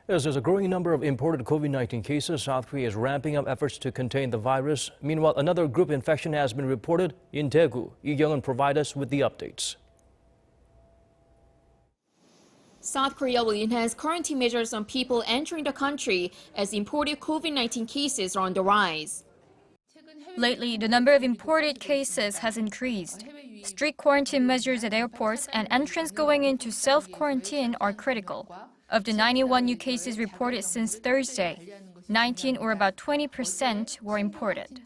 As there's a growing number of imported COVID-19 cases, South Korea is ramping up efforts to contain the virus. Meanwhile, another group infection has been reported in Daegu. Kyung-eun provides us with the updates. South Korea will enhance quarantine measures on people entering the country as imported COVID-19 cases are on the rise. Lately, the number of imported cases has increased. Strict quarantine measures at airports and entrants going into self-quarantine are critical. Of the 91 new cases reported since Thursday, 19 or about 20% were imported.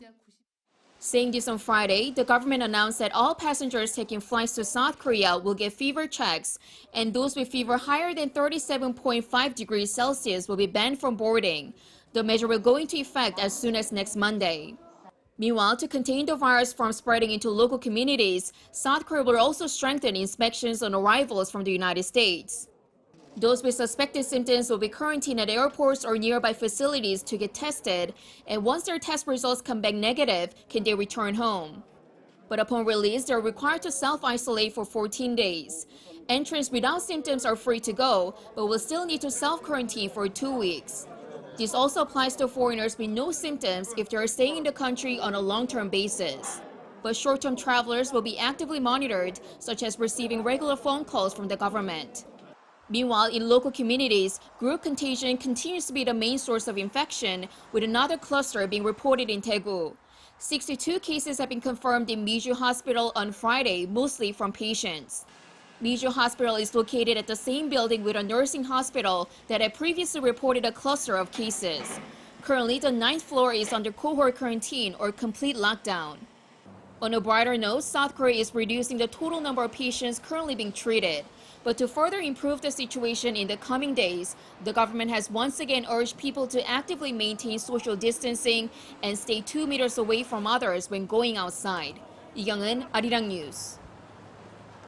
Saying this on Friday, the government announced that all passengers taking flights to South Korea will get fever checks, and those with fever higher than 37.5 degrees Celsius will be banned from boarding. The measure will go into effect as soon as next Monday. Meanwhile, to contain the virus from spreading into local communities, South Korea will also strengthen inspections on arrivals from the United States. Those with suspected symptoms will be quarantined at airports or nearby facilities to get tested, and once their test results come back negative, can they return home. But upon release, they're required to self-isolate for 14 days. Entrants without symptoms are free to go, but will still need to self-quarantine for 2 weeks. This also applies to foreigners with no symptoms if they are staying in the country on a long-term basis. But short-term travelers will be actively monitored, such as receiving regular phone calls from the government. Meanwhile, in local communities, group contagion continues to be the main source of infection, with another cluster being reported in Daegu. 62 cases have been confirmed in Miju Hospital on Friday, mostly from patients. Miju Hospital is located at the same building with a nursing hospital that had previously reported a cluster of cases. Currently, the 9th floor is under cohort quarantine or complete lockdown. On a brighter note, South Korea is reducing the total number of patients currently being treated. But to further improve the situation in the coming days, the government has once again urged people to actively maintain social distancing and stay 2 meters away from others when going outside. Kyung-eun, Arirang News.